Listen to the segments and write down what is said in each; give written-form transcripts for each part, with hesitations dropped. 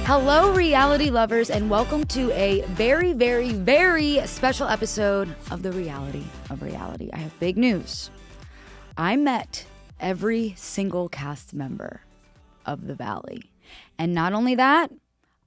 Hello, reality lovers, and welcome to a very, very, very special episode of The Reality of Reality. I have big news. I met every single cast member of The Valley. And not only that,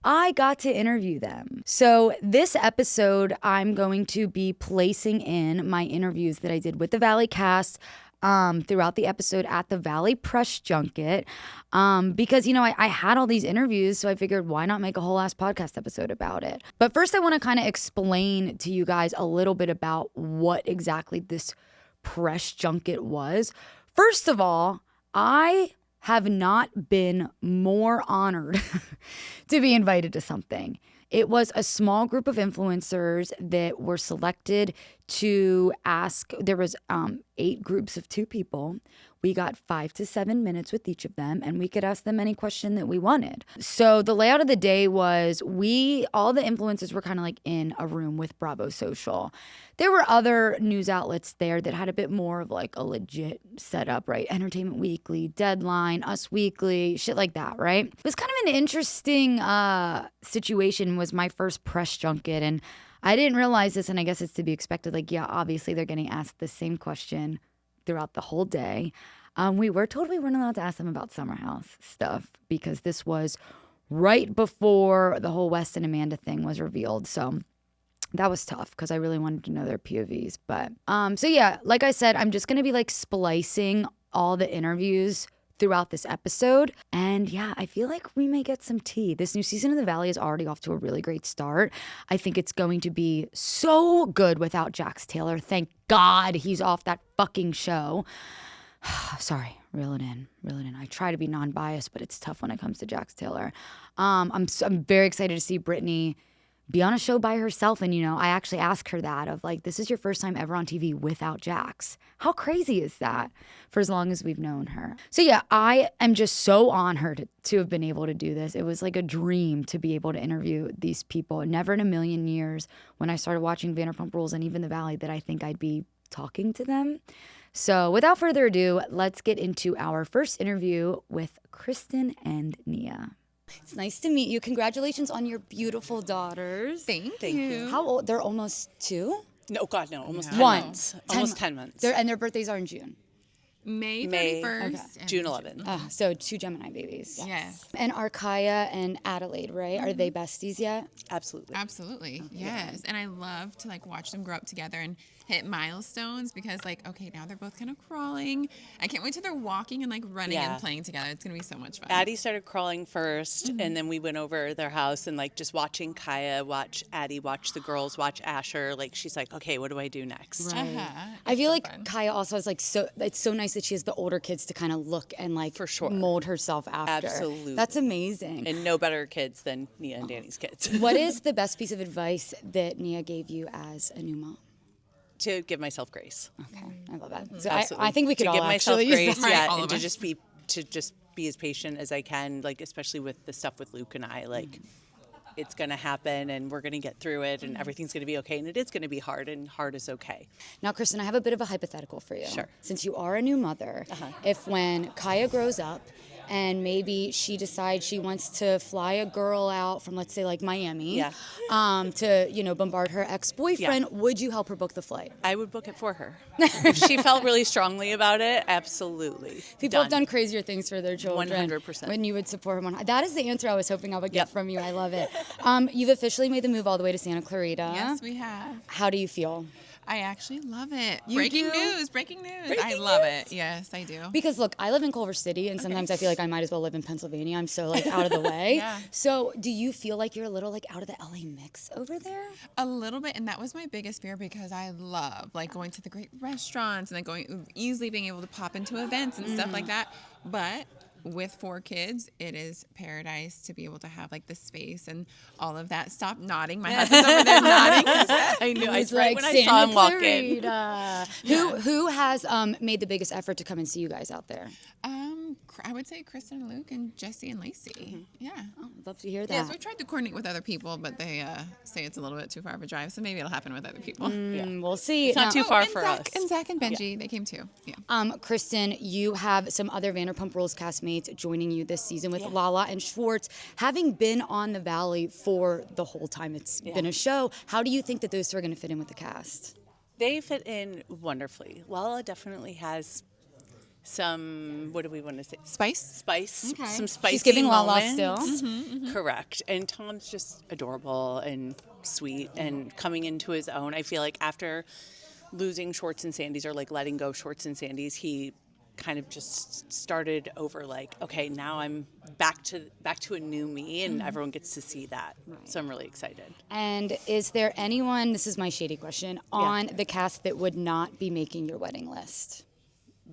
I got to interview them. So this episode, I'm going to be placing in my interviews that I did with the Valley cast throughout the episode at the Valley press junket, because, you know, I had all these interviews, so I figured why not make a whole ass podcast episode about it. But first I want to kind of explain to you guys a little bit about what exactly this press junket was. First of all, I have not been more honored to be invited to something. It was a small group of influencers that were selected to ask. There was 8 groups of 2 people. We got 5 to 7 minutes with each of them, and we could ask them any question that we wanted. So the layout of the day was all the influencers were kind of like in a room with Bravo Social. There were other news outlets there that had a bit more of like a legit setup, right? Entertainment Weekly, Deadline, Us Weekly, shit like that, right? It was kind of an interesting situation. Was my first press junket, and I didn't realize this, and I guess it's to be expected. Like, yeah, obviously they're getting asked the same question throughout the whole day. We were told we weren't allowed to ask them about Summer House stuff because this was right before the whole West and Amanda thing was revealed. So that was tough because I really wanted to know their POVs. But so yeah, like I said, I'm just gonna be like splicing all the interviews throughout this episode. And yeah, I feel like we may get some tea. This new season of The Valley is already off to a really great start. I think it's going to be so good without Jax Taylor. Thank God he's off that fucking show. Sorry, reel it in. I try to be non-biased, but it's tough when it comes to Jax Taylor. I'm very excited to see Brittany be on a show by herself. And, you know, I actually asked her that of like, this is your first time ever on TV without Jax. How crazy is that for as long as we've known her? So yeah, I am just so honored to have been able to do this. It was like a dream to be able to interview these people. Never in a million years when I started watching Vanderpump Rules and even The Valley that I think I'd be talking to them. So without further ado, let's get into our first interview with Kristen and Nia. It's nice to meet you. Congratulations on your beautiful daughters. Thank you. How old? They're almost 2? No, God, no. Almost 10 One. months. Almost 10 months. And their birthdays are in June. May 31st. Okay. And June 11th. So 2 Gemini babies. Yes. And are Kaya and Adelaide, right? Are they besties yet? Absolutely. Absolutely. Yes. And I love to like watch them grow up together and hit milestones because like, okay, now they're both kind of crawling. I can't wait till they're walking and like running and playing together. It's going to be so much fun. Addie started crawling first, and then we went over their house and like just watching Kaya watch Addie, watch the girls, watch Asher. Like she's like, okay, what do I do next? Right. I feel like fun. Kaya also is like it's so nice that she has the older kids to kind of look and like for sure mold herself after. Absolutely. That's amazing. And no better kids than Nia and Danny's kids. What is the best piece of advice that Nia gave you as a new mom? To give myself grace. Okay, I love that. So I think we could to all give myself actually grace, use that. and to just be as patient as I can, like especially with the stuff with Luke and I, like it's gonna happen and we're gonna get through it and everything's gonna be okay, and it is gonna be hard, and hard is okay. Now, Kristen, I have a bit of a hypothetical for you. Sure. Since you are a new mother, if when Kaya grows up and maybe she decides she wants to fly a girl out from, let's say, like Miami, to, you know, bombard her ex-boyfriend, would you help her book the flight? I would book it for her. If she felt really strongly about it, absolutely. People have done crazier things for their children. 100%. When you would support her. That is the answer I was hoping I would get from you. I love it. You've officially made the move all the way to Santa Clarita. Yes, we have. How do you feel? I actually love it. You Breaking do? news. I love it. Yes, I do. Because look, I live in Culver City, and sometimes I feel like I might as well live in Pennsylvania. I'm so like out of the way. So do you feel like you're a little like out of the LA mix over there? A little bit, and that was my biggest fear because I love like going to the great restaurants and then being able to pop into events and stuff like that. But with 4 kids, it is paradise to be able to have like the space and all of that. Stop nodding. My husband's over there nodding. I knew. He's right like, when I saw him walk in. Who has made the biggest effort to come and see you guys out there? I would say Kristen and Luke and Jesse and Lacy. Yeah. Oh, I'd love to hear that. Yes, we tried to coordinate with other people, but they say it's a little bit too far of a drive, so maybe it'll happen with other people. We'll see. It's not too far and for Zach, us. And Zach and Benji, they came too. Yeah. Kristen, you have some other Vanderpump Rules castmates joining you this season with Lala and Schwartz. Having been on the Valley for the whole time it's been a show, how do you think that those two are going to fit in with the cast? They fit in wonderfully. Lala definitely has some, what do we want to say? Spice? Okay. Some spicy She's giving Lala moments. still. Correct. And Tom's just adorable and sweet and coming into his own. I feel like after losing Schwartz and Sandy's, or like letting go of Schwartz and Sandy's, he kind of just started over like, okay, now I'm back to a new me, and everyone gets to see that. So I'm really excited. And is there anyone, this is my shady question, on the cast that would not be making your wedding list?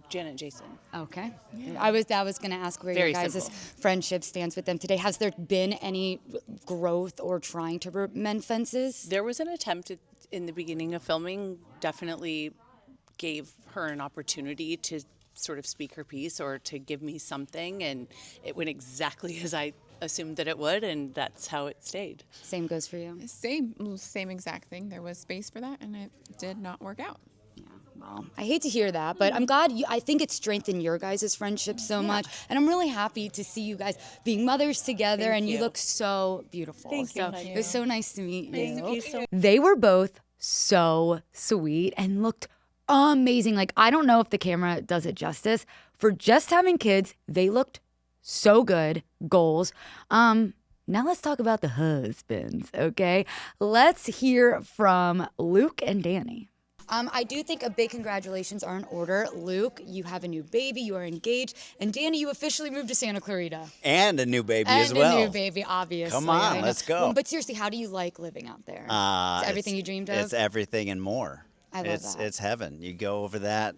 Janet and Jason. Okay. I was going to ask where Very your guys' simple. friendship stands with them today. Has there been any growth or trying to mend fences? There was an attempt in the beginning of filming, definitely gave her an opportunity to sort of speak her piece or to give me something, and it went exactly as I assumed that it would, and that's how it stayed. Same goes for you. Same exact thing. There was space for that, and it did not work out. Well, I hate to hear that, but I'm glad. I think it's strengthened your guys' friendship so much, and I'm really happy to see you guys being mothers together. Thank and you you. look so beautiful. Thank you, so honey. it was so nice to meet you. Thank you so much. They were both so sweet and looked amazing. Like, I don't know if the camera does it justice. For just having kids, they looked so good. Goals. Now let's talk about the husbands, okay? Let's hear from Luke and Danny. I do think a big congratulations are in order. Luke, you have a new baby, you are engaged, and Danny, you officially moved to Santa Clarita. And a new baby as well. And a new baby, obviously. Come on, I know. let's go. Well, but seriously, how do you like living out there? Is it everything you dreamed of? It's everything and more. I love that. It's heaven. You go over that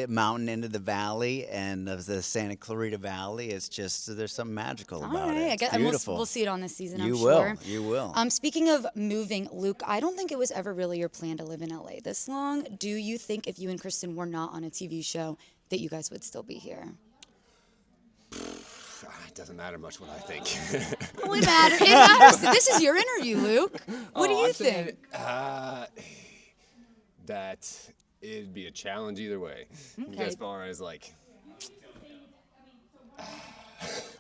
mountain into the valley, and of the Santa Clarita Valley, it's just, there's something magical about it. I It's guess, and beautiful. we'll see it on this season, You I'm will. sure. You will. Speaking of moving, Luke, I don't think it was ever really your plan to live in LA this long. Do you think if you and Kristen were not on a TV show that you guys would still be here? It doesn't matter much what I think. Oh, it matters. It matters. This is your interview, Luke. What do you I'm saying, think? that it'd be a challenge either way. Okay. As far as like,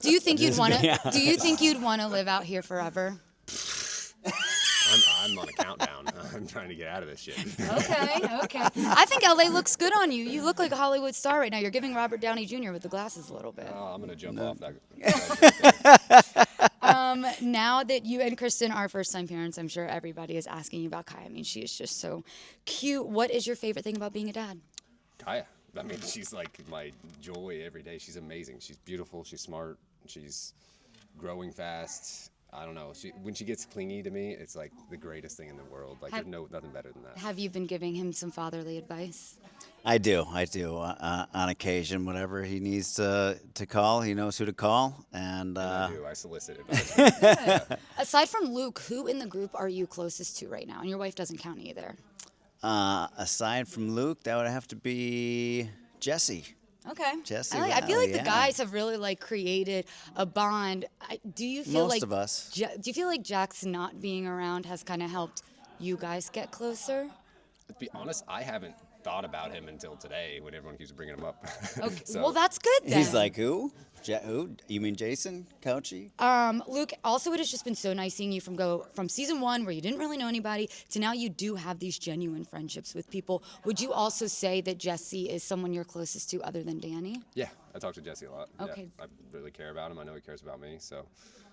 Do you think you'd want to? Do you think you'd want to live out here forever? I'm on a countdown. I'm trying to get out of this shit. Okay. I think LA looks good on you. You look like a Hollywood star right now. You're giving Robert Downey Jr. with the glasses a little bit. Oh, I'm gonna jump off that. Now that you and Kristen are first-time parents, I'm sure everybody is asking you about Kaya. I mean, she is just so cute. What is your favorite thing about being a dad? Kaya. I mean, she's like my joy every day. She's amazing. She's beautiful. She's smart. She's growing fast. I don't know. When she gets clingy to me, it's like the greatest thing in the world. Like, there's nothing better than that. Have you been giving him some fatherly advice? I do. On occasion, whatever he needs to call, he knows who to call. And I do. I solicit advice. Aside from Luke, who in the group are you closest to right now? And your wife doesn't count either. Aside from Luke, that would have to be Jesse. Okay. Jesse, I feel like the yeah. guys have really created a bond. Do you feel Most like of us. Do you feel like Jack's not being around has kind of helped you guys get closer? To be honest, I haven't thought about him until today when everyone keeps bringing him up. Okay. So, Well, that's good then. He's like, who? Who? You mean Jason Couchy? Luke, also it has just been so nice seeing you from season 1 where you didn't really know anybody to now you do have these genuine friendships with people. Would you also say that Jesse is someone you're closest to other than Danny? yeah, I talk to Jesse a lot. Okay. Yeah, I really care about him. I know he cares about me. So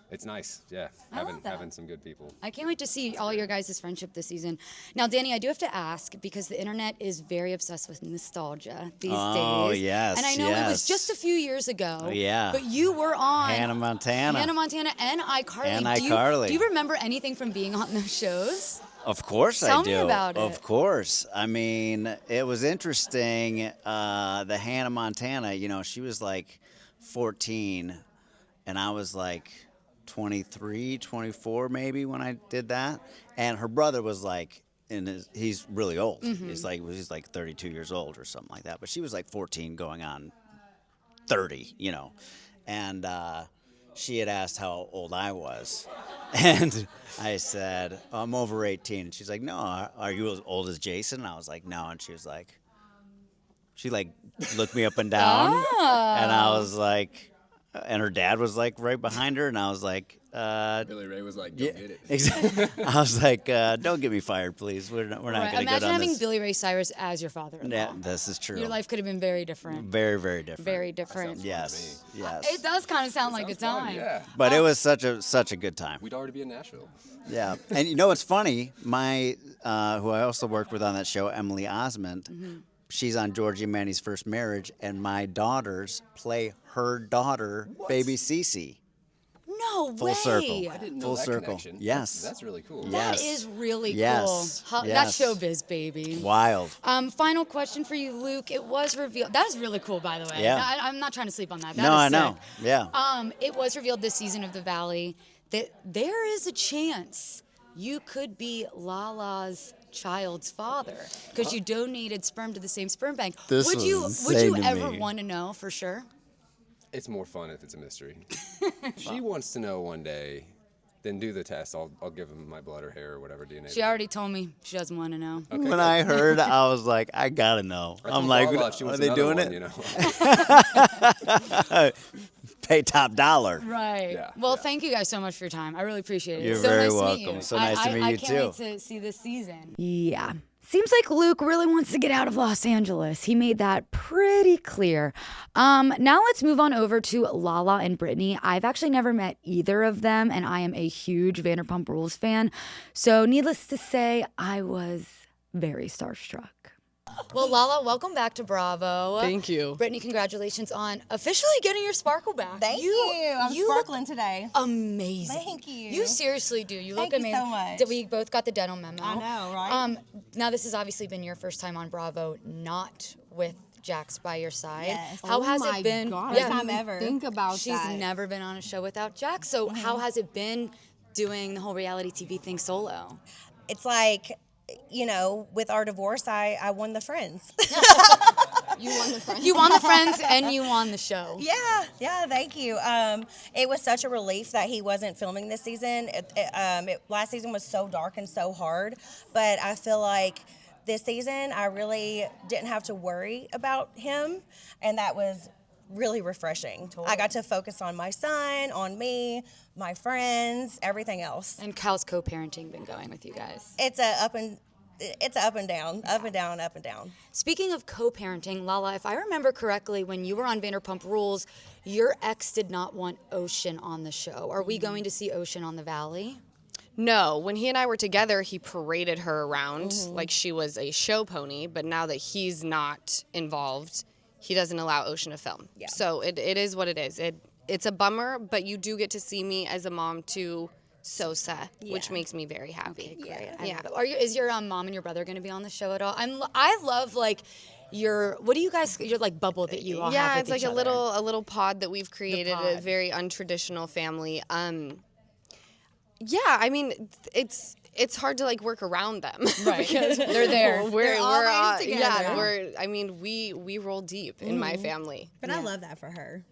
it's nice. Yeah, I love that. having some good people. I can't wait to see all your guys' friendship this season. Now, Danny, I do have to ask because the internet is very obsessed with nostalgia these days. Oh, yes, And I know it was yes. just a few years ago. Oh, yeah. But you were on Hannah Montana. and iCarly. And Do iCarly. you remember anything from being on those shows? Of course Tell I do. me about it. Of course. I mean, it was interesting. The Hannah Montana, she was like 14, and I was like 23, 24 maybe when I did that. And her brother was like, he's really old. Mm-hmm. He's like 32 years old or something like that. But she was like 14 going on 30, and she had asked how old I was, and I said, I'm over 18. And she's like, no, are you as old as Jason? And I was like, no. And she was like, she looked me up and down, and I was like, and her dad was like right behind her, and I was like, Billy Ray was like, "Go get it." Exactly. I was like, don't get me fired, please. We're not going to go Imagine down having this. Billy Ray Cyrus as your father-in-law. Yeah, this is true. Your life could have been very different. Very, very different. Very different. Yes. It does kind of sound like a Fun, time. yeah. But it was such a good time. We'd already be in Nashville. Yeah. And what's funny? My who I also worked with on that show, Emily Osmond. She's on Georgie and Manny's First Marriage, and my daughters play her daughter, baby Cece. No way. Full circle. I didn't know Full that circle. connection. Yes. That's really cool. That Yes. is really Yes. cool. Yes. That's showbiz, baby. Wild. Final question for you, Luke. It was revealed. That is really cool, by the way. Yeah. No, I'm not trying to sleep on that. No, I know. Yeah. It was revealed this season of The Valley that there is a chance you could be Lala's child's father because you donated sperm to the same sperm bank. This would was you insane to ever me. want to know for sure? It's more fun if it's a mystery. She wants to know one day. Then do the test. I'll give him my blood or hair or whatever DNA. She already told me she doesn't want to know. Okay, When good. I heard, I was like, I gotta know. I I'm told like, Lala if she are wants they another doing one, it? Pay top dollar. Right. Yeah, Well, yeah. thank you guys so much for your time. I really appreciate it. You're so very nice to meet welcome. you. So nice to meet you, I can't wait too. to see this season. Yeah. Seems like Luke really wants to get out of Los Angeles. He made that pretty clear. Now let's move on over to Lala and Britney. I've actually never met either of them, and I am a huge Vanderpump Rules fan. So needless to say, I was very starstruck. Well, Lala, welcome back to Bravo. Thank you. Brittany, congratulations on officially getting your sparkle back. Thank you. I'm look sparkling today. amazing. Thank you. You seriously do. You Thank look you amazing. so much. We both got the dental memo. I know, right? Now this has obviously been your first time on Bravo, not with Jax by your side. Yes. How Oh has my it been? God, First I time didn't even ever. Think about She's that. never been on a show without Jax. So how has it been doing the whole reality TV thing solo? It's like, with our divorce, I won the Friends. You won the friend. You won the Friends and you won the show. Yeah, thank you. It was such a relief that he wasn't filming this season. Last season was so dark and so hard, but I feel like this season I really didn't have to worry about him, and that was really refreshing. I got to focus on my son, on me, my friends, everything else. And how's co-parenting been going with you guys? It's a up and down, up and down, up and down. Speaking of co-parenting, Lala, if I remember correctly, when you were on Vanderpump Rules, your ex did not want Ocean on the show. Are we going to see Ocean on the Valley? No, when he and I were together, he paraded her around like she was a show pony. But now that he's not involved, he doesn't allow Ocean to film. Yeah. So it is what it is. It's a bummer, but you do get to see me as a mom to Sosa, which makes me very happy. Great. Yeah. Is your mom and your brother going to be on the show at all? I love what do you guys, your like bubble that you all have Yeah, with it's like each a other. little pod that we've created, a pod. very untraditional family. Yeah, I mean, it's hard to like work around them, Right. because They're there. We're always yeah, together. we roll deep in my family. But I love that for her.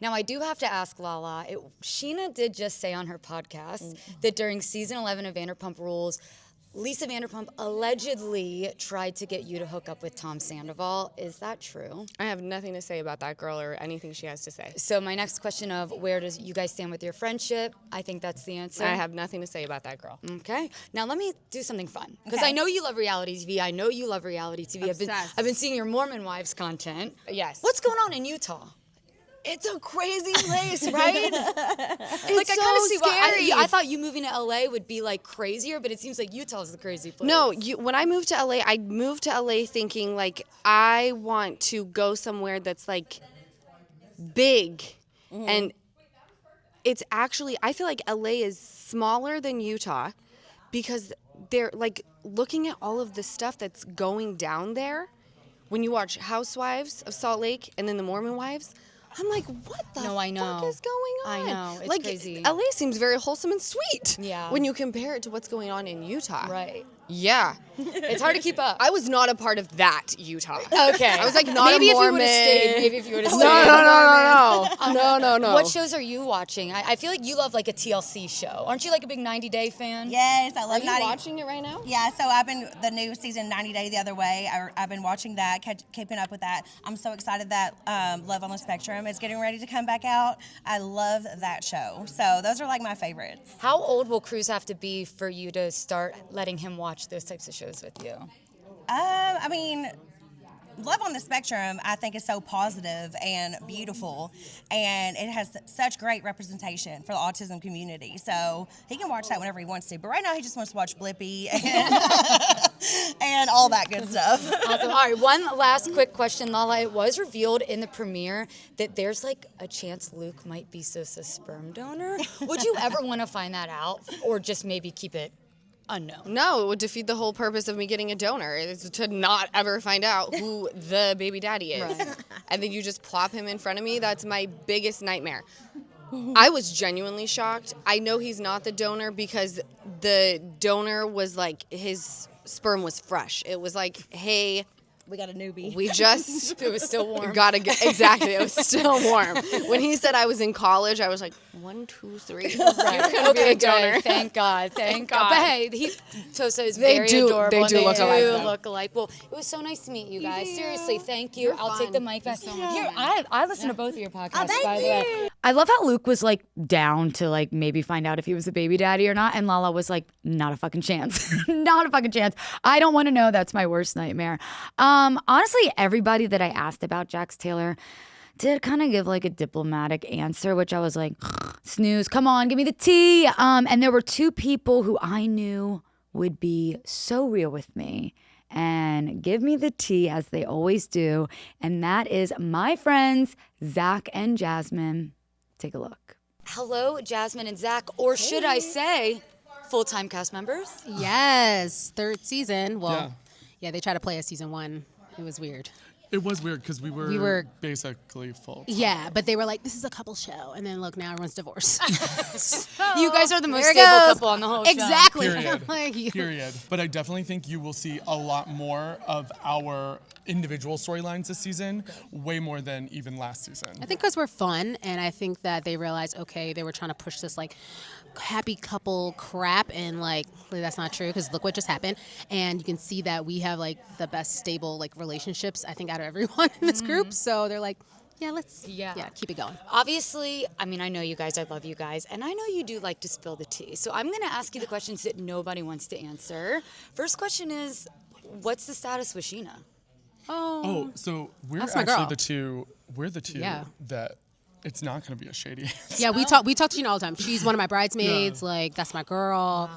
Now, I do have to ask Lala, Scheana did just say on her podcast that during season 11 of Vanderpump Rules, Lisa Vanderpump allegedly tried to get you to hook up with Tom Sandoval. Is that true? I have nothing to say about that girl or anything she has to say. So my next question of where does you guys stand with your friendship? I think that's the answer. I have nothing to say about that girl. Okay. Now let me do something fun because Okay. I know you love reality TV. I know you love reality TV. Obsessed. I've been seeing your Mormon Wives content. Yes. What's going on in Utah? It's a crazy place, right? Like I kind of see why. I thought you moving to LA would be like crazier, but it seems like Utah's the crazy place. No, when I moved to LA thinking like I want to go somewhere that's like big, and it's actually, I feel like LA is smaller than Utah because they're like looking at all of the stuff that's going down there. When you watch Housewives of Salt Lake and then the Mormon Wives, I'm like, what the No, I fuck know. is going I on? know. It's like, crazy. LA seems very wholesome and sweet. Yeah. When you compare it to what's going on in Utah. Right. Yeah. It's hard to keep up. I was not a part of that Utah. Okay. I was like not maybe a Mormon. Maybe if you would have stayed. No. What shows are you watching? I feel like you love like a TLC show. Aren't you like a big 90 Day fan? Yes, I love Are you 90. watching it right now? Yeah, so I've been the new season 90 Day the other way. I've been watching that, keeping up with that. I'm so excited that Love on the Spectrum is getting ready to come back out. I love that show. So those are like my favorites. How old will Cruz have to be for you to start letting him watch those types of shows with you? I mean, Love on the Spectrum, I think, is so positive and beautiful, and it has such great representation for the autism community. So he can watch that whenever he wants to. But right now, he just wants to watch Blippi and, and all that good stuff. Awesome. All right, one last quick question, Lala. It was revealed in the premiere that there's like a chance Luke might be Sosa's sperm donor. Would you ever want to find that out, or just maybe keep it unknown? No, it would defeat the whole purpose of me getting a donor, is to not ever find out who the baby daddy is. Right. And then you just plop him in front of me. That's my biggest nightmare. I was genuinely shocked. I know he's not the donor because the donor was like, his sperm was fresh. It was like, hey, We got a newbie. we just It was still warm. exactly. It was still warm. When he said I was in college, I was like, 1, 2, 3. Right. Okay, donor. good. Thank God. Thank God. But hey, Sosa is They very do- adorable. they and do look alike, though. look alike. Well, it was so nice to meet you guys. Seriously, thank you. You're I'll take fun. the mic back. Here, I listen to both of your podcasts, thank by the way. I love how Luke was like down to like maybe find out if he was a baby daddy or not, and Lala was like, not a fucking chance. Not a fucking chance. I don't want to know. That's my worst nightmare. Honestly, everybody that I asked about Jax Taylor did kind of give like a diplomatic answer, which I was like, snooze, come on, give me the tea. And there were two people who I knew would be so real with me and give me the tea as they always do. And that is my friends, Zach and Jasmine. Take a look. Hello, Jasmine and Zach, or should I say, full-time cast members? Yes, third season. Well, yeah, they tried to play us season 1. It was weird. It was weird because we were basically full. Yeah, but they were like, this is a couple show. And then look, now everyone's divorced. You guys are the most There it stable goes. couple on the whole show. Exactly. Period. Like, you- Period. But I definitely think you will see a lot more of our individual storylines this season, way more than even last season. I think because we're fun, and I think that they realized, okay, they were trying to push this like happy couple crap, and like that's not true because look what just happened. And you can see that we have like the best stable like relationships I think out of everyone in this group. So they're like, yeah, let's keep it going. Obviously, I mean, I know you guys, I love you guys, and I know you do like to spill the tea. So I'm going to ask you the questions that nobody wants to answer. First question is, what's the status with Scheana? Oh, so we're That's my actually girl. the two Yeah. that it's not going to be a shady answer. Yeah, we talk to Scheana all the time. She's one of my bridesmaids. Like, that's my girl.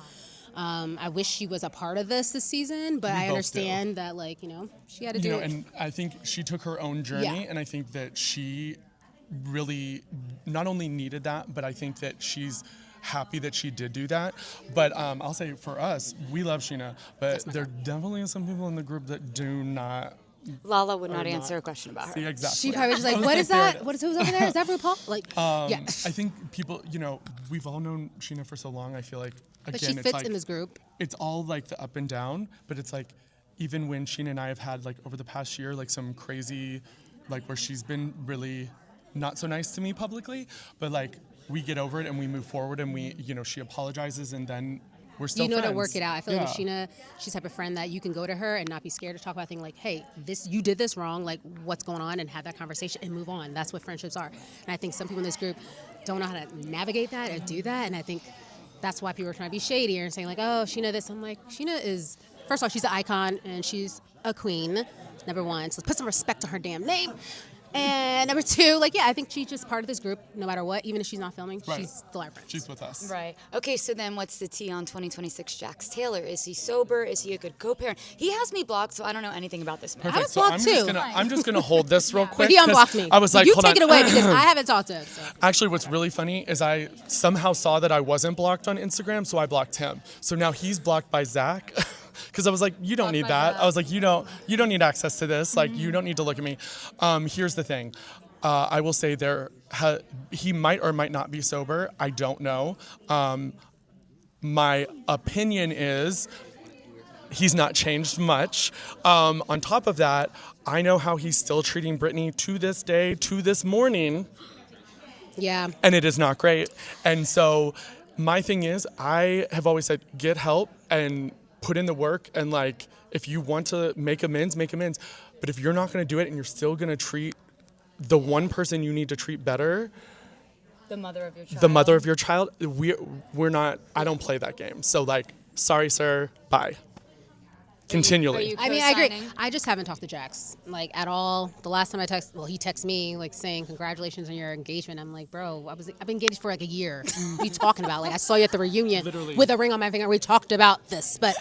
I wish she was a part of this season, but We I both understand that, like, she had to do it. And I think she took her own journey, Yeah. and I think that she really not only needed that, but I think that she's happy that she did do that. But I'll say for us, we love Scheana, but there definitely are some people in the group that do not. Lala would not answer a question about her. See, exactly. She probably was I like, was what like, is there that? it Who's over there? Is that RuPaul? Like, yeah. I think people, we've all known Scheana for so long. I feel like, again, But she it's fits like, in this group. it's all like the up and down, but it's like, even when Scheana and I have had like over the past year, like some crazy, like where she's been really not so nice to me publicly, but like we get over it and we move forward and we, she apologizes and then we're still You know friends. to work it out. I feel like with Yeah. Scheana, she's the type of friend that you can go to her and not be scared to talk about things like, hey, you did this wrong, like what's going on, and have that conversation and move on. That's what friendships are. And I think some people in this group don't know how to navigate that or do that. And I think that's why people are trying to be shady and saying like, oh, Scheana this. I'm like, Scheana is, first of all, she's an icon and she's a queen, number one. So put some respect on her damn name. And number two, like, yeah, I think she's just part of this group, no matter what. Even if she's not filming, Right. she's still our friend. She's with us. Right. Okay, so then what's the tea on 2026 Jax Taylor? Is he sober? Is he a good co-parent? He has me blocked, so I don't know anything about this man. Perfect. was So blocked I'm too. I'm just gonna hold this real quick. But he 'cause unblocked me. I was like, you hold take on. it away because I haven't talked to him. So. Actually, what's really funny is I somehow saw that I wasn't blocked on Instagram, so I blocked him. So now he's blocked by Zach. Because I was like, you don't need by that. Zach. I was like, you don't need access to this. Like, you don't need to look at me. Here's the thing. I will say he might or might not be sober. I don't know. My opinion is he's not changed much. On top of that, I know how he's still treating Brittany to this day, to this morning. Yeah. And it is not great. And so my thing is, I have always said, get help and put in the work. And like, if you want to make amends, make amends. But if you're not going to do it and you're still going to treat the one person you need to treat better, The mother of your child. the mother of your child, we're not, I don't play that game. So like, sorry, sir, bye. Continually. I mean, I agree. I just haven't talked to Jax, like, at all. The last time I texted, well, he texted me, like, saying, congratulations on your engagement. I'm like, bro, I've been engaged for, like, a year. What are you talking about? Like, I saw you at the reunion with a ring on my finger. We talked about this. But,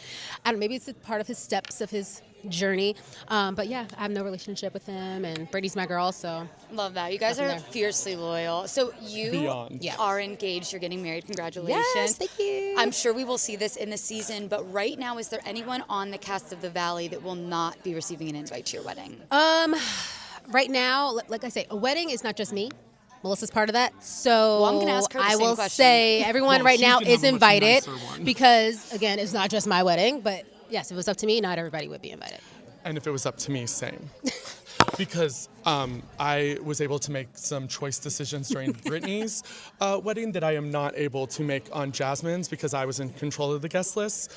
I don't know, maybe it's a part of his steps of his journey. But, yeah, I have no relationship with him, and Brittany's my girl, so. Love that. You guys are fiercely loyal. So you are engaged. You're getting married. Congratulations. Yes, thank you. I'm sure we will see this in the season, but right now, is there anyone on the cast of The Valley that will not be receiving an invite to your wedding? Right now, like I say, a wedding is not just me. Melissa's part of that. So Well, I'm gonna ask her the I same will question. say everyone right she's now gonna is have a much invited nicer one. because, again, it's not just my wedding. But, yes, if it was up to me, not everybody would be invited. And if it was up to me, same. Because I was able to make some choice decisions during Brittany's wedding that I am not able to make on Jasmine's because I was in control of the guest list.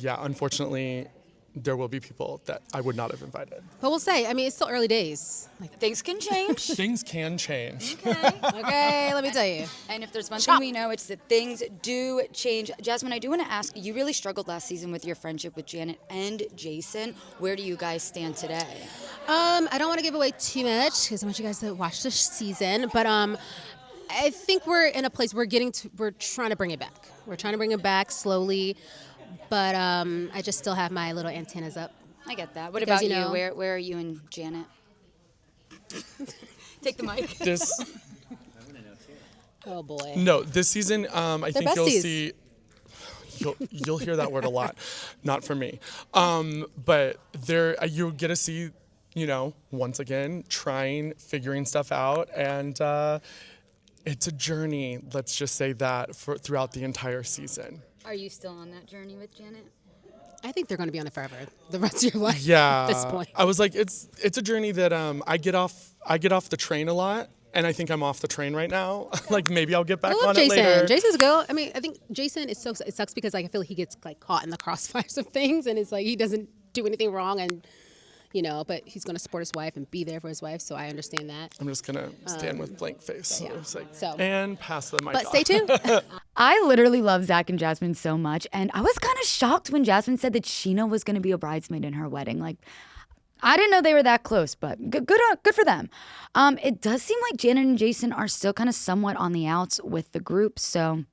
Unfortunately, there will be people that I would not have invited. But we'll say, I mean, it's still early days. Things can change. Things can change. Okay, let me tell you. And if there's one thing we know, it's that things do change. Jasmine, I do want to ask, you really struggled last season with your friendship with Janet and Jason. Where do you guys stand today? I don't want to give away too much because I want you guys to watch the season. But I think we're in a place we're trying to bring it back. We're trying to bring it back slowly. But I just still have my little antennas up. I get that. What Because, about you? you know- Where are you and Janet? Take the mic. This Oh boy. no, this season I think you'll besties. see. You'll hear that word a lot, not from me. But you'll get to see, once again, figuring stuff out, and it's a journey. Let's just say that throughout the entire season. Are you still on that journey with Janet? I think they're going to be on it forever, the rest of your life. Yeah, At this point. I was like, it's a journey that I get off the train a lot, and I think I'm off the train right now. Like maybe I'll get back I love on Jason. it later. Jason's good. I mean, I think Jason is it sucks because like I feel like he gets like caught in the crossfires of things, and it's like he doesn't do anything wrong, and but he's going to support his wife and be there for his wife, so I understand that. I'm just gonna stand with blank face. yeah. It's like, So- and pass the mic But off. stay tuned. I literally love Zach and Jasmine so much, and I was kind of shocked when Jasmine said that Scheana was going to be a bridesmaid in her wedding. Like, I didn't know they were that close, but good for them. It does seem like Janet and Jason are still kind of somewhat on the outs with the group, so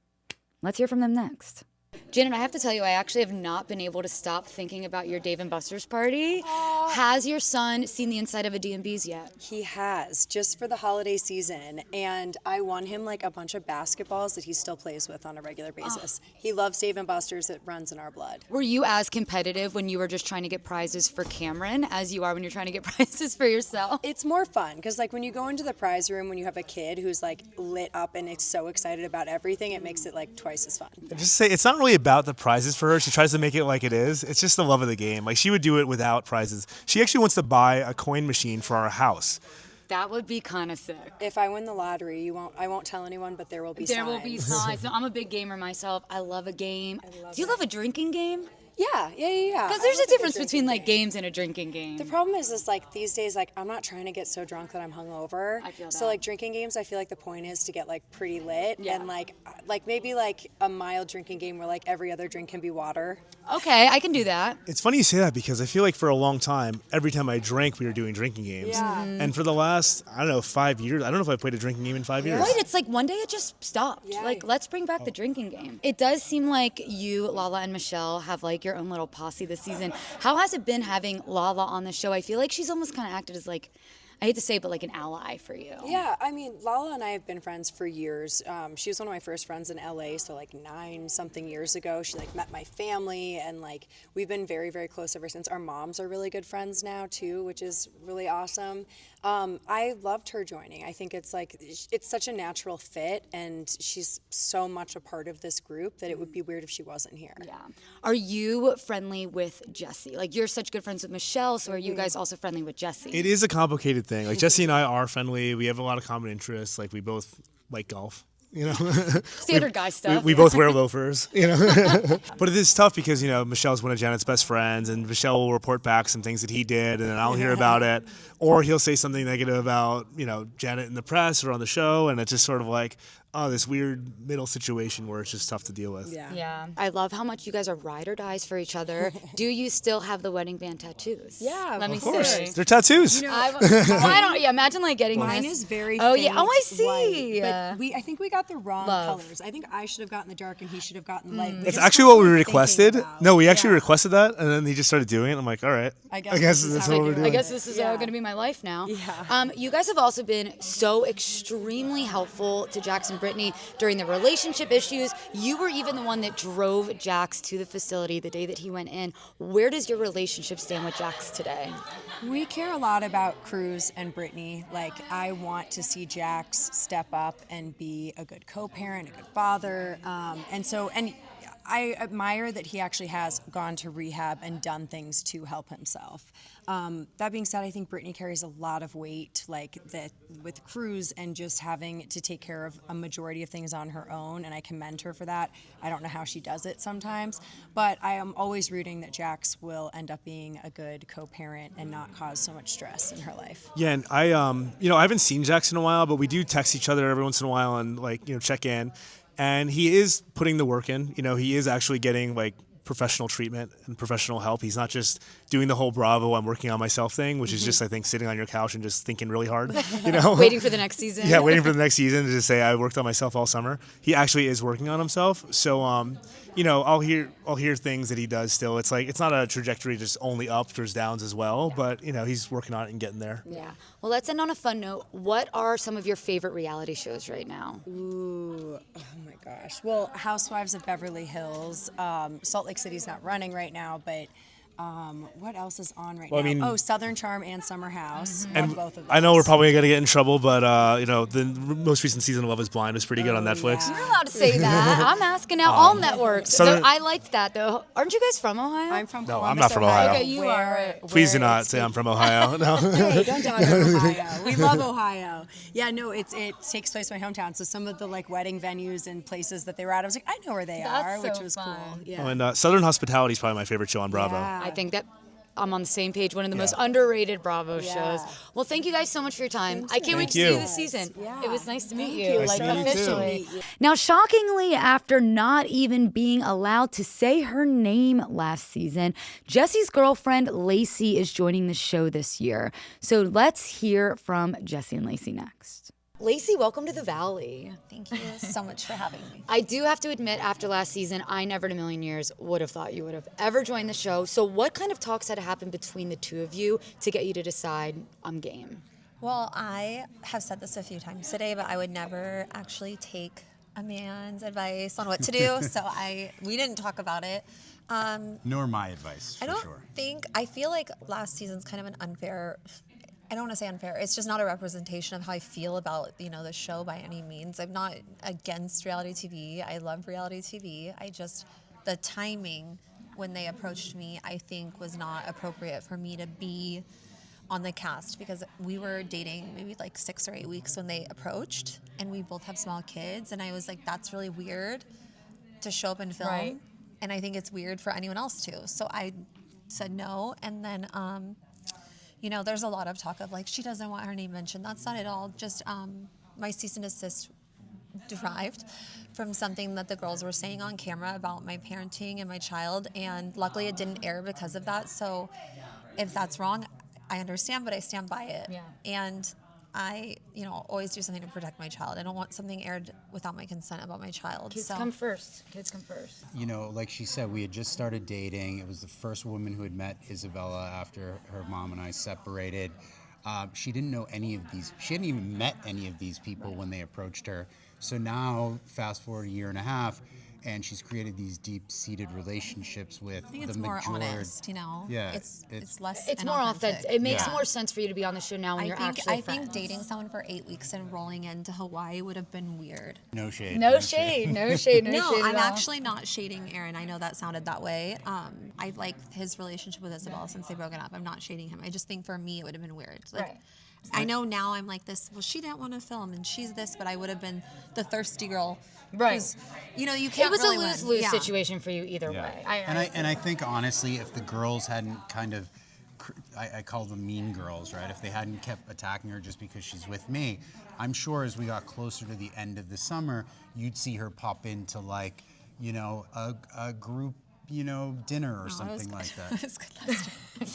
let's hear from them next. Janet, I have to tell you, I actually have not been able to stop thinking about your Dave & Buster's party. Has your son seen the inside of a D&B's yet? He has, just for the holiday season, and I won him like a bunch of basketballs that he still plays with on a regular basis. He loves Dave & Buster's. It runs in our blood. Were you as competitive when you were just trying to get prizes for Cameron as you are when you're trying to get prizes for yourself? It's more fun because like when you go into the prize room when you have a kid who's like lit up and is so excited about everything, it makes it like twice as fun. Just say it's not really about the prizes for her. She tries to make it like it is. It's just the love of the game. Like she would do it without prizes. She actually wants to buy a coin machine for our house. That would be kind of sick. If I win the lottery, I won't tell anyone, but there will be signs. There will be signs. No, I'm a big gamer myself. I love a game. Do you love a drinking game? Yeah. Because there's a difference between like games and a drinking game. The problem is like these days, like I'm not trying to get so drunk that I'm hungover. I feel So that. like drinking games, I feel like the point is to get like pretty lit and like maybe like a mild drinking game where like every other drink can be water. Okay, I can do that. It's funny you say that because I feel like for a long time, every time I drank, we were doing drinking games. Yeah. And for the last, 5 years, I don't know if I played a drinking game in 5 years. Right, it's like one day it just stopped. Yeah. Like, let's bring back the drinking game. It does seem like you, Lala, and Michelle have like your own little posse this season. How has it been having Lala on the show? I feel like she's almost kind of acted as like I hate to say it, but like an ally for you. Yeah, I mean, Lala and I have been friends for years. She was one of my first friends in LA, so like 9-something years ago. She like met my family, and like we've been very, very close ever since. Our moms are really good friends now too, which is really awesome. I loved her joining. I think it's like it's such a natural fit, and she's so much a part of this group that it would be weird if she wasn't here. Yeah. Are you friendly with Jesse? Like, you're such good friends with Michelle, so are you guys also friendly with Jesse? It is a complicated thing. Like Jesse and I are friendly. We have a lot of common interests. Like we both like golf. You know, Standard guy stuff. We both wear loafers, you know. But it is tough because, you know, Michelle's one of Janet's best friends, and Michelle will report back some things that he did, and then I'll hear about it. Or he'll say something negative about, you know, Janet in the press or on the show, and it's just sort of like, oh, this weird middle situation where it's just tough to deal with. Yeah. I love how much you guys are ride or dies for each other. Do you still have the wedding band tattoos? Yeah, Let me Of course. see. They're tattoos. I don't. Yeah, imagine like getting Mine this. is very Oh yeah. faint Oh, I see. white, but I think we got the wrong Love. colors. I think I should have gotten the dark and he should have gotten light. That's actually what we requested. No, we actually requested that, and then he just started doing it. I'm like, all right. I guess this is that's how what we we're do doing. I guess this is going to be my life now. Yeah. You guys have also been so extremely helpful to Jax and Brittany during the relationship issues. You were even the one that drove Jax to the facility the day that he went in. Where does your relationship stand with Jax today? We care a lot about Cruz and Brittany. Like, I want to see Jax step up and be a good co-parent, a good father. And I admire that he actually has gone to rehab and done things to help himself. That being said, I think Brittany carries a lot of weight, like that with Cruz, and just having to take care of a majority of things on her own, and I commend her for that. I don't know how she does it sometimes, but I am always rooting that Jax will end up being a good co-parent and not cause so much stress in her life. Yeah, and I, I haven't seen Jax in a while, but we do text each other every once in a while and check in. And he is putting the work in. You know, he is actually getting professional treatment and professional help. He's not just doing the whole Bravo, I'm working on myself thing, which is just, I think, sitting on your couch and just thinking really hard, you know? Waiting for the next season. Yeah, waiting for the next season to just say, I worked on myself all summer. He actually is working on himself. So, I'll hear things that he does still. It's like, it's not a trajectory just only up, there's downs as well, but, he's working on it and getting there. Yeah. Well, let's end on a fun note. What are some of your favorite reality shows right now? Ooh, oh my gosh. Well, Housewives of Beverly Hills. Salt Lake City's not running right now, but what else is on right now? Southern Charm and Summer House. Love both of those. I know we're probably going to get in trouble, but, the most recent season of Love is Blind was pretty good on Netflix. You're allowed to say that. I'm asking out all networks. I liked that, though. Aren't you guys from Ohio? I'm from No, Columbus, I'm not from Ohio. Okay, you are. Please do not say I'm from Ohio. No. Hey, don't talk about Ohio. We love Ohio. Yeah, no, it takes place in my hometown. So some of the wedding venues and places that they were at, I was like, I know where they are, which was fun. cool. Yeah. Oh, and Southern Hospitality is probably my favorite show on Bravo. Yeah. I think that I'm on the same page. One of the most underrated Bravo shows. Well, thank you guys so much for your time. I can't wait to see you this season. Yeah. It was nice to meet Thank you, you. Nice to meet you too. officially. Now, shockingly, after not even being allowed to say her name last season, Jesse's girlfriend Lacy is joining the show this year. So let's hear from Jesse and Lacy next. Lacy, welcome to the Valley. Thank you so much for having me. I do have to admit, after last season, I never in a million years would have thought you would have ever joined the show. So what kind of talks had to happen between the two of you to get you to decide I'm game? Well, I have said this a few times today, but I would never actually take a man's advice on what to do. So we didn't talk about it. Nor my advice, for sure. I feel like last season's kind of an unfair, I don't want to say unfair. It's just not a representation of how I feel about, the show by any means. I'm not against reality TV. I love reality TV. The timing when they approached me, I think was not appropriate for me to be on the cast, because we were dating maybe 6 or 8 weeks when they approached, and we both have small kids. And I was like, that's really weird to show up and film. Right. And I think it's weird for anyone else too. So I said no. And then, there's a lot of talk of she doesn't want her name mentioned. That's not at all. Just my cease and desist derived from something that the girls were saying on camera about my parenting and my child. And luckily it didn't air because of that. So if that's wrong, I understand, but I stand by it. Yeah. And I, always do something to protect my child. I don't want something aired without my consent about my child. Kids come first. Kids come first. Like she said, we had just started dating. It was the first woman who had met Isabella after her mom and I separated. She didn't know any of these. She hadn't even met any of these people when they approached her. So now, fast forward a year and a half, and she's created these deep-seated relationships with I think it's the more majority. honest, you know. Yeah, it's less. It's more authentic. It makes more sense for you to be on the show now when you're actually I friends. think dating someone for 8 weeks and rolling into Hawaii would have been weird. No shade. No shade. No shade. No No, shade. I'm at all. actually not shading Aaron. I know that sounded that way. I like his relationship with Isabel since they've broken up. I'm not shading him. I just think for me it would have been weird. Like, Right. I know now I'm like this. Well, she didn't want to film, and she's this, but I would have been the thirsty girl. Right. who's- You know, you can't. It was really a win. lose-lose Yeah. situation for you either way. And I think honestly, if the girls hadn't kind of, I call them mean girls, right? If they hadn't kept attacking her just because she's with me, I'm sure as we got closer to the end of the summer, you'd see her pop into like, you know, a group, you know, dinner or something like that. It was good last year.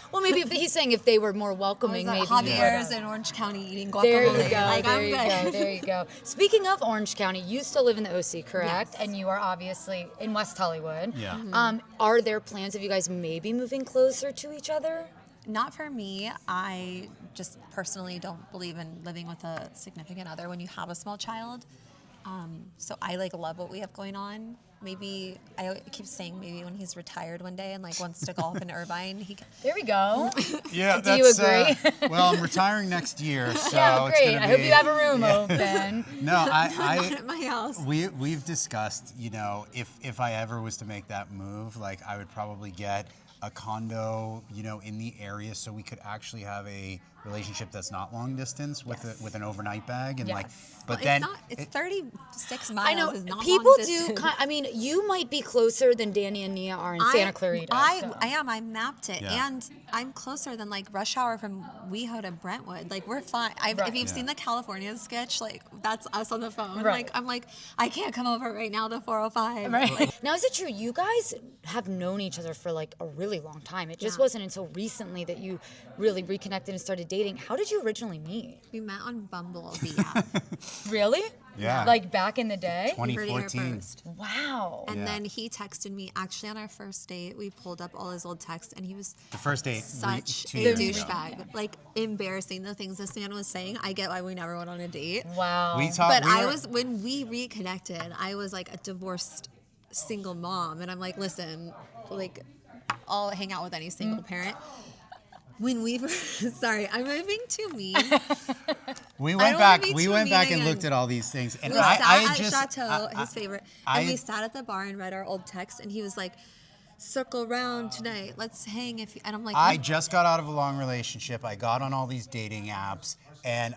Well, maybe if he's saying if they were more welcoming, maybe. Javier's in Orange County eating guacamole. There you go. Like, there I'm you good. go. There you go. Speaking of Orange County, you still live in the OC, correct? Yes. And you are obviously in West Hollywood. Yeah. Are there plans of you guys maybe moving closer to each other? Not for me. I just personally don't believe in living with a significant other when you have a small child. So I like love what we have going on. Maybe I keep saying maybe when he's retired one day and like wants to golf in Irvine, he can. There we go. Yeah, Do you agree? Well, I'm retiring next year, so Yeah, it's great. gonna I hope be- you have a room open. No, Not I at my house. we've discussed, you know, if I ever was to make that move, like I would probably get a condo, you know, in the area so we could actually have a relationship that's not long distance with an overnight bag and like, but Well, then it's 36 miles. I know Is not people long do. distance. I mean, you might be closer than Danny and Nia are in Santa Clarita. so. I am. I mapped it, Yeah. and I'm closer than like rush hour from WeHo to Brentwood. Like we're fine. Right. If you've seen the California sketch, like that's us on the phone. Right. Like I'm like I can't come over right now to 405. Right. Like, Now, is it true you guys have known each other for like a really long time? It just Yeah. wasn't until recently that you really reconnected and started dating. How did you originally meet? we met on Bumble, the app. Really? Yeah. Like back in the day? You heard it here 2014. first. Wow. And Yeah. then he texted me. Actually, on our first date, we pulled up all his old texts, and he was the first date such 2 a years ago. douchebag. Like embarrassing the things this man was saying. I get why we never went on a date. Wow. We talked. But when we reconnected, I was like a divorced single mom, and I'm like, listen, like, I'll hang out with any single parent. When we were, sorry, I'm moving too mean. We I went don't back. wanna be We too went mean back and again. looked at all these things, and We I sat at just Chateau, his favorite, and we I- sat at the bar and read our old text, and he was like, circle around tonight, let's hang if you, and I'm like, I just got out of a long relationship. I got on all these dating apps, and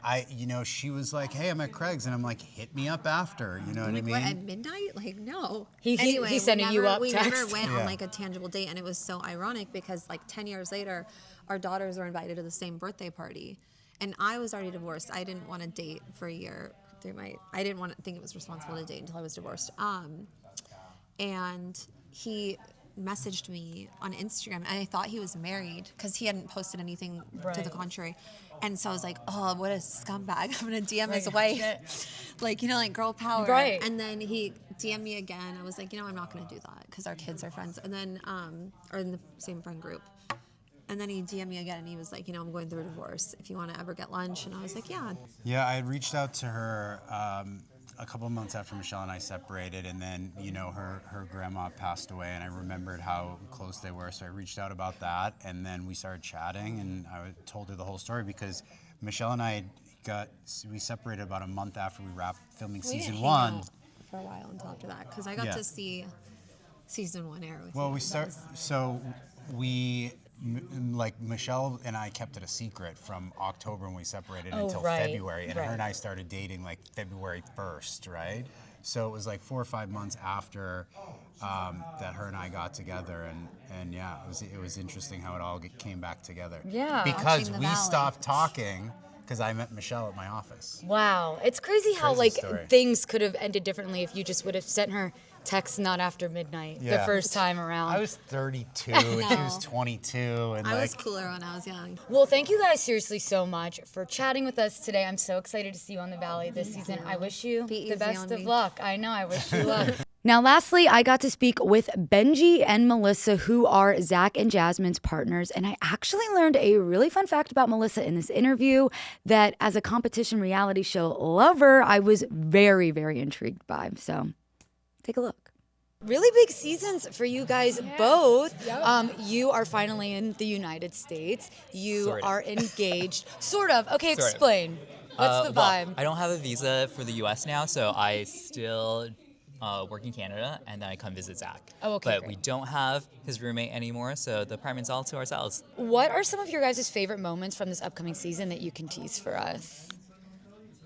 she was like, "Hey, I'm at Craig's," and I'm like, "Hit me up after." You know what I like, mean? what, at midnight? Like, no. He Anyway, sending we you never- up We text. never went Yeah. on like a tangible date, and it was so ironic because like 10 years later, our daughters were invited to the same birthday party, and I was already divorced. I didn't want to date for a year. I didn't want to think it was responsible to date until I was divorced. And he messaged me on Instagram, and I thought he was married because he hadn't posted anything to Right. the contrary. And so I was like, oh, what a scumbag. I'm going to DM his Like, wife. shit. Like, you know, like girl power. Right. And then he DM'd me again. I was like, I'm not going to do that because our kids are friends. And then, or in the same friend group. And then he DM'd me again, and he was like, I'm going through a divorce. If you want to ever get lunch. And I was like, yeah. Yeah, I had reached out to her a couple of months after Michelle and I separated, and then her grandma passed away, and I remembered how close they were, so I reached out about that, and then we started chatting, and I told her the whole story because Michelle and I we separated about a month after we wrapped filming We season didn't hang 1. out for a while until after that because I got Yeah. to see season 1 air with Well, you. we That start. was- So we, like Michelle and I kept it a secret from October when we separated Oh, until right, February, and right. her and I started dating like February 1st, right? So it was like 4 or 5 months after that her and I got together, and yeah, it was interesting how it all came back together. Yeah. Because Watching the we valley. stopped talking because I met Michelle at my office. Wow. It's crazy how Crazy like story. things could have ended differently if you just would have sent her texts not after midnight the Yeah. first time around. I was 32 and she was No. 22, and I like. was cooler when I was young. Well, thank you guys seriously so much for chatting with us today. I'm so excited to see you on the Valley this season. I wish you Be the easy best on of me. luck. I know. I wish you luck. Now, lastly, I got to speak with Benji and Melissa, who are Zach and Jasmine's partners. And I actually learned a really fun fact about Melissa in this interview that as a competition reality show lover, I was very, very intrigued by. So take a look. Really big seasons for you guys both. You are finally in the United States. You Sort of. are engaged. Sort of. Okay, Sort of. explain. What's the vibe? Well, I don't have a visa for the U.S. now, so I still work in Canada, and then I come visit Zach. Oh, okay, But great. we don't have his roommate anymore, so the apartment's all to ourselves. What are some of your guys' favorite moments from this upcoming season that you can tease for us?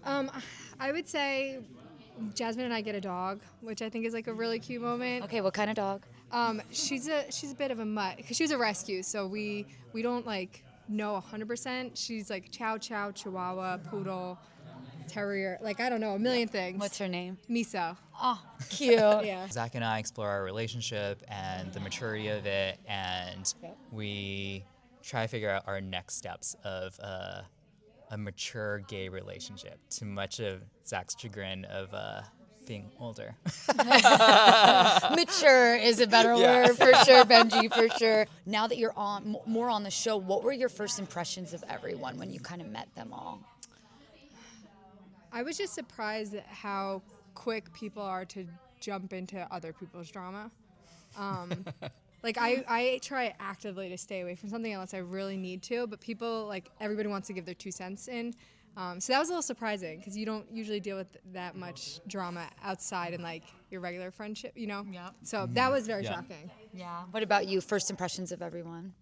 I would say Jasmine and I get a dog, which I think is like a really cute moment. Okay, what kind of dog? She's a bit of a mutt because she was a rescue, so we don't like know 100%. She's like chow chow, chihuahua, poodle, terrier, like I don't know, a million things. What's her name? Miso. Oh, cute. Yeah. Zach and I explore our relationship and the maturity of it, and we try to figure out our next steps of a mature gay relationship, to much of Zach's chagrin of being older. Mature is a better word for sure, Benji, for sure. Now that you're more on the show, what were your first impressions of everyone when you kind of met them all? I was just surprised at how quick people are to jump into other people's drama. Like I try actively to stay away from something unless I really need to, but people, like everybody wants to give their 2 cents in. So that was a little surprising because you don't usually deal with that much drama outside in like your regular friendship, you know? Yeah. So that was very shocking. Yeah. What about you? First impressions of everyone?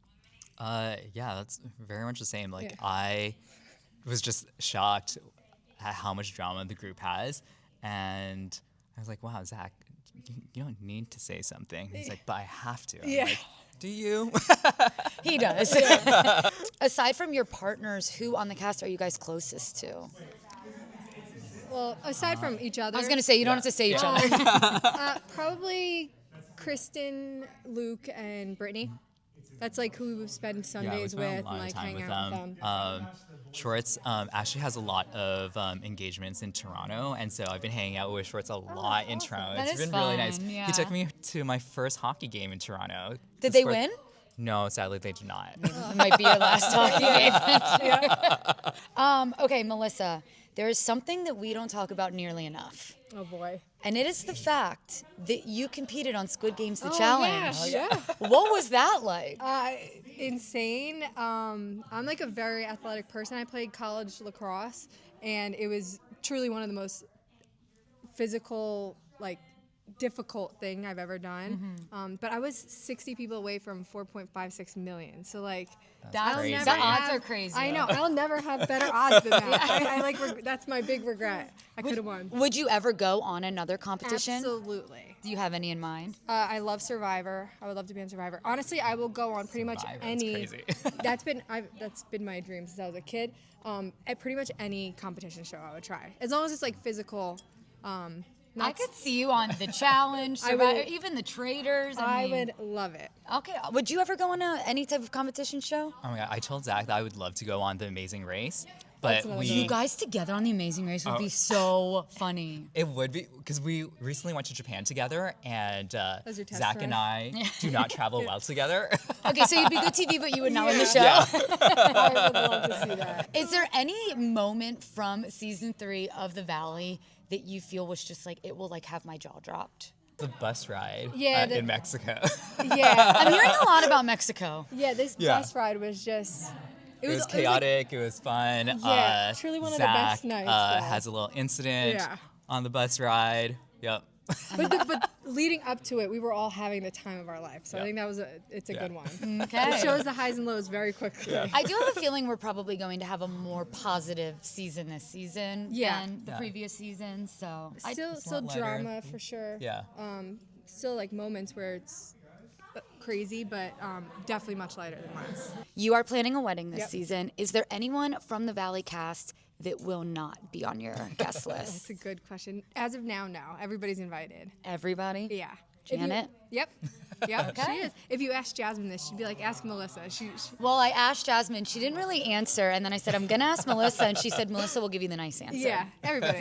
Yeah, that's very much the same. Like, I was just shocked at how much drama the group has, and I was like, wow, Zach, you don't need to say something. He's like, but I have to. I'm like, do you? He does. Aside from your partners, who on the cast are you guys closest to? Well, aside from each other. I was going to say, you don't have to say each other. Probably Kristen, Luke, and Brittany. That's like who we spend Sundays with and like hang out with them. Schwartz actually has a lot of engagements in Toronto, and so I've been hanging out with Schwartz a lot in Toronto. That It's is been really nice. fun, yeah. He took me to my first hockey game in Toronto. Did they win? No, sadly they did not. It might be your last hockey game. Okay, Melissa, there is something that we don't talk about nearly enough. Oh boy. And it is the fact that you competed on Squid Games The Challenge. Yeah. What was that like? Insane. I'm like a very athletic person. I played college lacrosse, and it was truly one of the most physical, like, difficult thing I've ever done. But I was 60 people away from 4.56 million. So like, That's crazy. the odds are crazy. I know. I'll never have better odds than that. I like. That's my big regret. I could have won. Would you ever go on another competition? Absolutely. Do you have any in mind? I love Survivor. I would love to be on Survivor. Honestly, I will go on pretty much Survivor, any. that's crazy. That's been my dream since I was a kid. At pretty much any competition show, I would try, as long as it's like physical. I could see you on The Challenge, Survivor, even The Traders. I would love it. Okay. Would you ever go on any type of competition show? Oh my god, I told Zach that I would love to go on The Amazing Race, but You guys together on The Amazing Race would be so funny. It would be, because we recently went to Japan together, and That's your test Zach run. and I do not travel well together. Okay, so you'd be good TV, but you would not win the show. I would love to see that. Is there any moment from season 3 of The Valley that you feel was just like, it will like have my jaw dropped? The bus ride Yeah, in Mexico. Yeah. I'm hearing a lot about Mexico. Yeah, this bus ride was just. It was chaotic. It was fun. Yeah, truly one of the best Zach, nights, though. has a little incident Yeah. on the bus ride. Yep. But leading up to it, we were all having the time of our life. So I think that was it's a good one. Okay. It shows the highs and lows very quickly. I do have a feeling we're probably going to have a more positive season this season than the previous season. So Still lighter. drama for sure. Yeah. Still like moments where it's crazy, but definitely much lighter than last. You are planning a wedding this Yep. season. Is there anyone from the Valley cast that will not be on your guest That's list? a good question. As of now, no. Everybody's invited. Everybody? Yeah. Janet? Yep. Yeah, Okay. she is. If you ask Jasmine this, she'd be like, ask Melissa. Well, I asked Jasmine. She didn't really answer. And then I said, I'm going to ask Melissa. And she said, Melissa will give you the nice answer. Yeah, everybody.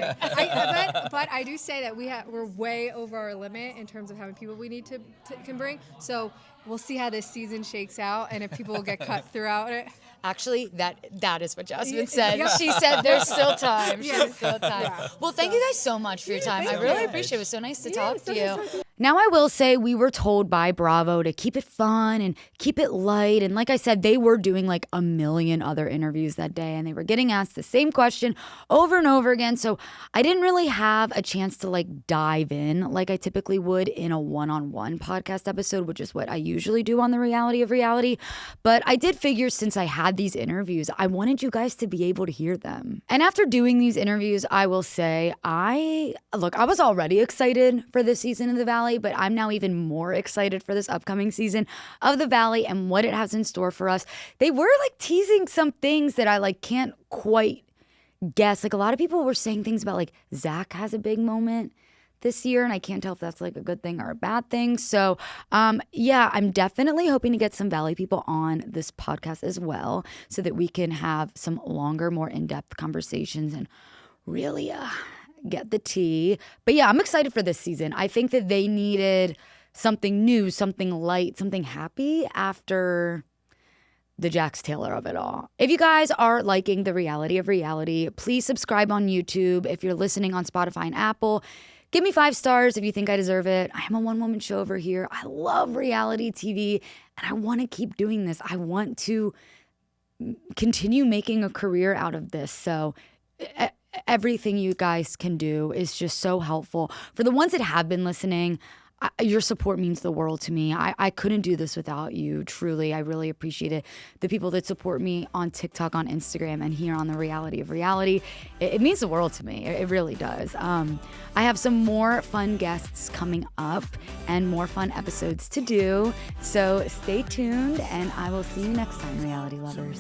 But I do say that we're way over our limit in terms of how many people we need to can bring. So we'll see how this season shakes out and if people will get cut throughout it. Actually, that is what Jasmine said. Yeah. She said there's still time. Yeah. There's still time. Yeah. Well, thank you guys so much for your time. I thank really you. appreciate it. It was so nice to talk so to you. nice to Now, I will say we were told by Bravo to keep it fun and keep it light. And like I said, they were doing like a million other interviews that day and they were getting asked the same question over and over again. So I didn't really have a chance to like dive in like I typically would in a one-on-one podcast episode, which is what I usually do on the Reality of Reality. But I did figure since I had these interviews, I wanted you guys to be able to hear them. And after doing these interviews, I will say I was already excited for this season of The Valley, but I'm now even more excited for this upcoming season of The Valley and what it has in store for us. They were like teasing some things that I like can't quite guess. Like a lot of people were saying things about like Zach has a big moment this year, and I can't tell if that's like a good thing or a bad thing. So yeah, I'm definitely hoping to get some Valley people on this podcast as well so that we can have some longer, more in-depth conversations and really get the tea. But yeah, I'm excited for this season. I think that they needed something new, something light, something happy after the Jax Taylor of it all. If you guys are liking the Reality of Reality, please subscribe on YouTube. If you're listening on Spotify and Apple, give me 5 stars if you think I deserve it. I am a one-woman show over here. I love reality TV, and I want to keep doing this. I want to continue making a career out of this. So everything you guys can do is just so helpful. For the ones that have been listening, your support means the world to me. I couldn't do this without you, truly. I really appreciate it. The people that support me on TikTok, on Instagram, and here on the Reality of Reality, it means the world to me. It really does. I have some more fun guests coming up and more fun episodes to do. So stay tuned, and I will see you next time, reality lovers.